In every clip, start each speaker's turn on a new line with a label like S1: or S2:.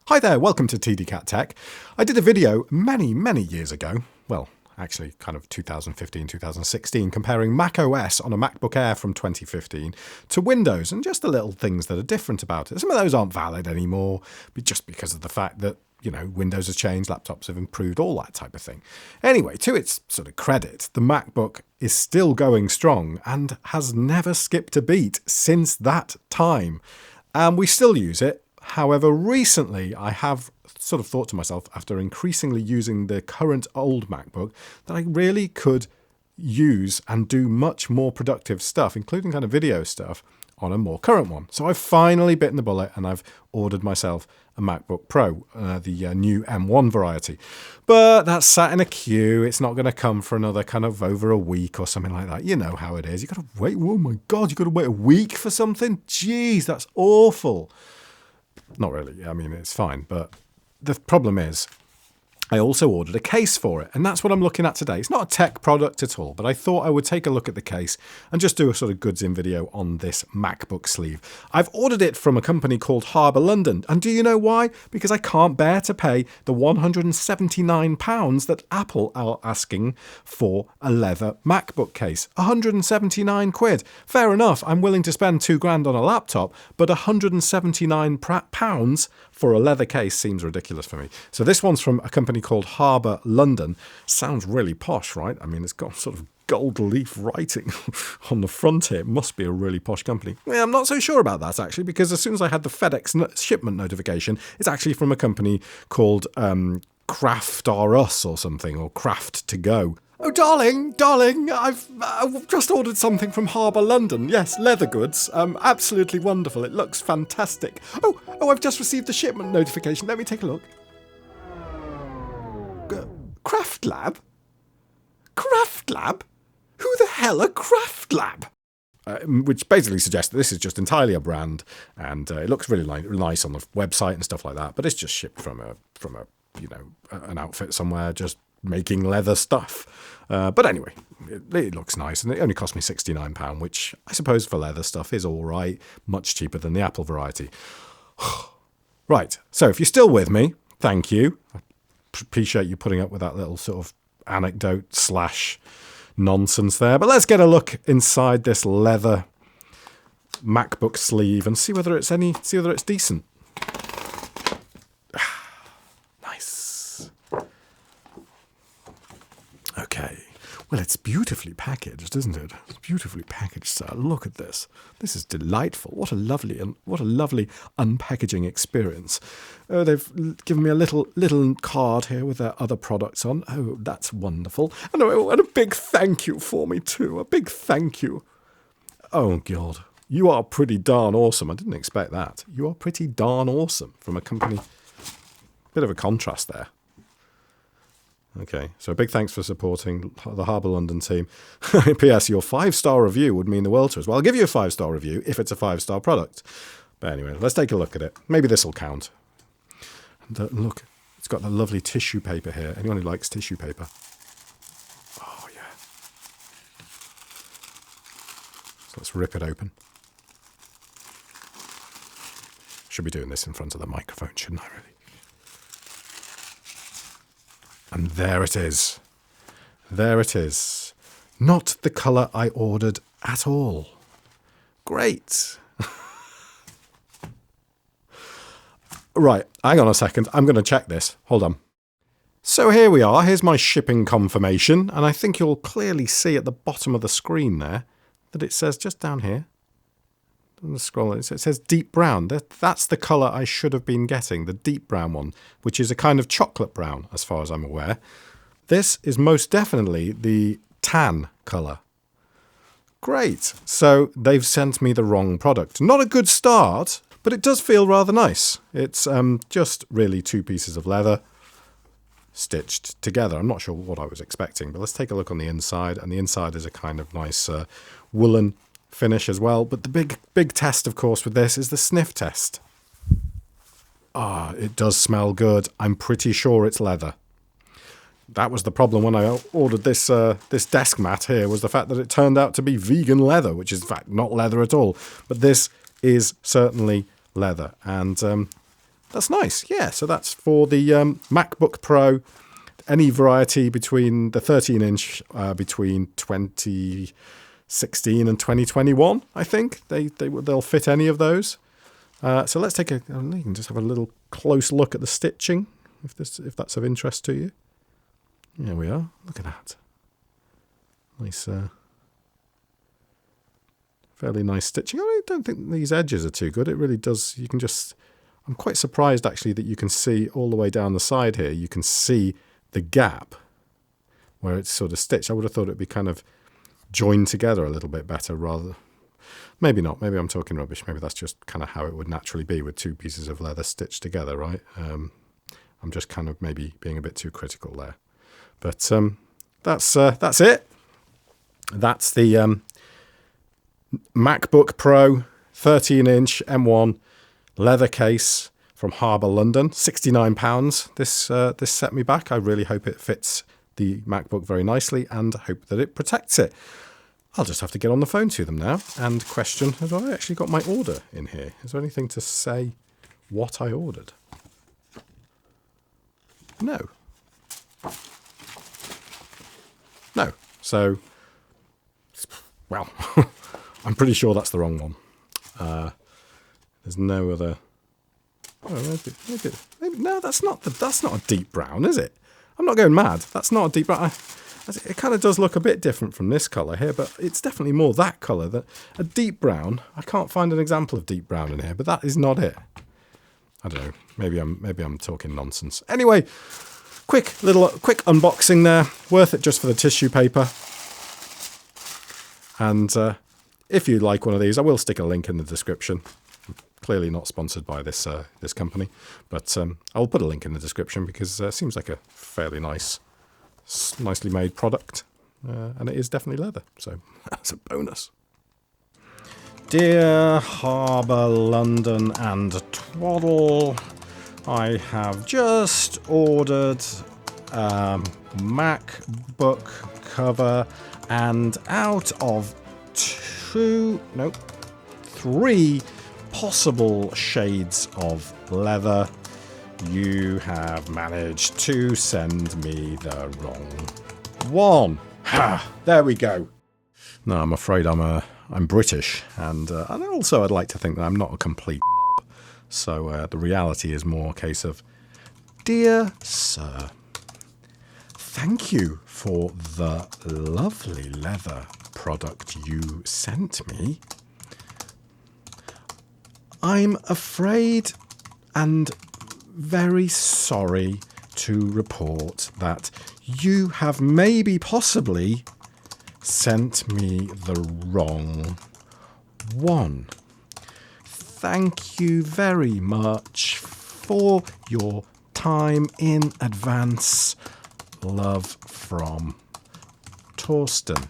S1: Hi there, welcome to TDCatTech. I did a video many years ago, well, actually kind of 2015, 2016, comparing Mac OS on a MacBook Air from 2015 to Windows and just the little things that are different about it. Some of those aren't valid anymore, but just because of the fact that, you know, Windows has changed, laptops have improved, all that type of thing. Anyway, to its sort of credit, the MacBook is still going strong and has never skipped a beat since that time. And we still use it. However, recently I have sort of thought to myself, after increasingly using the current old MacBook, that I really could use and do much more productive stuff, including kind of video stuff, on a more current one. So I've finally bitten the bullet and I've ordered myself a MacBook Pro, the new M1 variety. But that's sat in a queue. It's not going to come for another kind of over a week or something like that. You know how it is. You've got to wait. Oh my God, you've got to wait a week for something? Jeez, that's awful. Not really. I mean, it's fine. But the problem is, I also ordered a case for it, and that's what I'm looking at today. It's not a tech product at all, but I thought I would take a look at the case and just do a sort of goods in video on this MacBook sleeve. I've ordered it from a company called Harber London, and do you know why? Because I can't bear to pay the £179 that Apple are asking for a leather MacBook case. 179 quid. Fair enough, I'm willing to spend £2,000 on a laptop, but £179 for a leather case seems ridiculous for me. So this one's from a company called Harber London. Sounds really posh, right? I mean, it's got sort of gold leaf writing on the front here. It must be a really posh company. Yeah, I'm not so sure about that, actually, because as soon as I had the FedEx shipment notification, it's actually from a company called Craft R Us or something, or Craft To Go. Oh, darling, I've just ordered something from Harber London. Yes, leather goods. Absolutely wonderful. It looks fantastic. Oh, I've just received the shipment notification. Let me take a look. Craft Lab? Craft Lab? Who the hell are Craft Lab? Which basically suggests that this is just entirely a brand, and it looks really nice on the website and stuff like that. But it's just shipped from a an outfit somewhere, just making leather stuff. But anyway, it looks nice, and it only cost me £69, which I suppose for leather stuff is all right, much cheaper than the Apple variety. Right, so if you're still with me, thank you. I appreciate you putting up with that little sort of anecdote / nonsense there. But let's get a look inside this leather MacBook sleeve and see whether it's decent. Nice. Okay. Well, it's beautifully packaged, isn't it? It's beautifully packaged, sir. Look at this. This is delightful. What a lovely unpackaging experience. Oh, they've given me a little card here with their other products on. Oh, that's wonderful. And a big thank you for me too. A big thank you. Oh God, you are pretty darn awesome. I didn't expect that. You are pretty darn awesome from a company. Bit of a contrast there. Okay, so a big thanks for supporting the Harber London team. P.S. Your 5-star review would mean the world to us. Well, I'll give you a 5-star review if it's a 5-star product. But anyway, let's take a look at it. Maybe this will count. And look, it's got the lovely tissue paper here. Anyone who likes tissue paper? Oh, yeah. So let's rip it open. Should be doing this in front of the microphone, shouldn't I, really? And there it is. There it is. Not the colour I ordered at all. Great. Right, hang on a second. I'm going to check this. Hold on. So here we are. Here's my shipping confirmation. And I think you'll clearly see at the bottom of the screen there that it says just down here. Scroll it says deep brown. That's the colour I should have been getting, the deep brown one, which is a kind of chocolate brown as far as I'm aware. This is most definitely the tan colour. Great. So they've sent me the wrong product. Not a good start, but it does feel rather nice. It's just really 2 pieces of leather stitched together. I'm not sure what I was expecting, but let's take a look on the inside. And the inside is a kind of nice woolen finish as well. But the big test, of course, with this is the sniff test. It does smell good. I'm pretty sure it's leather. That was the problem when I ordered this desk mat here, was the fact that it turned out to be vegan leather, which is in fact not leather at all. But this is certainly leather. And That's nice. Yeah, so that's for the MacBook Pro. Any variety between the 13-inch between 2016 and 2021, I think. They'll fit any of those. So let's take you can just have a little close look at the stitching, if that's of interest to you. There we are. Look at that. Nice, fairly nice stitching. I don't think these edges are too good. It really does. You can just. I'm quite surprised actually that you can see all the way down the side here. You can see the gap where it's sort of stitched. I would have thought it'd be kind of joined together a little bit better rather. Maybe not. Maybe I'm talking rubbish. Maybe that's just kind of how it would naturally be with two pieces of leather stitched together, right? I'm just kind of maybe being a bit too critical there. But that's it. That's the MacBook Pro 13-inch M1 leather case from Harber London. £69. This set me back. I really hope it fits the MacBook very nicely and hope that it protects it. I'll just have to get on the phone to them now and question, have I actually got my order in here? Is there anything to say what I ordered? No. No. So, well, I'm pretty sure that's the wrong one. There's no other. Oh, maybe no, that's not a deep brown, is it? I'm not going mad. That's not a deep brown. It kind of does look a bit different from this colour here, but it's definitely more that colour. That a deep brown. I can't find an example of deep brown in here, but that is not it. I don't know. Maybe I'm talking nonsense. Anyway, quick unboxing there. Worth it just for the tissue paper. And if you like one of these, I will stick a link in the description. Clearly not sponsored by this company, but I'll put a link in the description because it seems like a fairly nicely made product, and it is definitely leather, so that's a bonus. Dear Harber London and Twaddle, I have just ordered a MacBook cover, and out of 3 possible shades of leather, you have managed to send me the wrong one. Ha! There we go. No, I'm afraid I'm British, and also I'd like to think that I'm not a complete knob. So the reality is more a case of, dear sir, thank you for the lovely leather product you sent me. I'm afraid and very sorry to report that you have maybe possibly sent me the wrong one. Thank you very much for your time in advance. Love from Torsten.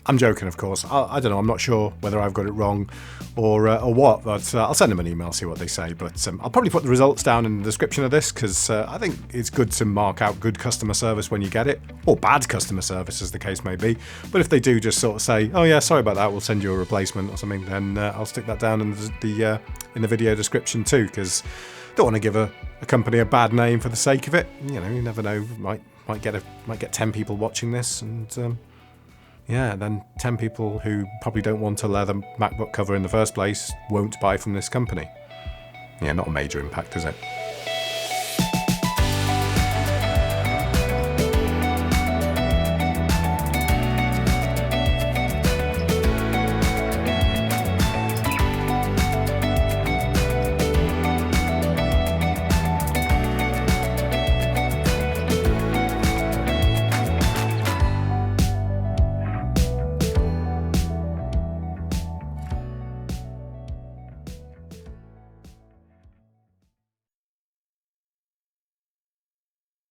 S1: I'm joking, of course. I don't know. I'm not sure whether I've got it wrong or what, but I'll send them an email, see what they say. But I'll probably put the results down in the description of this because I think it's good to mark out good customer service when you get it, or bad customer service as the case may be. But if they do just sort of say, oh yeah, sorry about that, we'll send you a replacement or something, then I'll stick that down in the video description too, because I don't want to give a company a bad name for the sake of it. You know, you never know. Might get 10 people watching this, and yeah, then 10 people who probably don't want a leather MacBook cover in the first place won't buy from this company. Yeah, not a major impact, is it?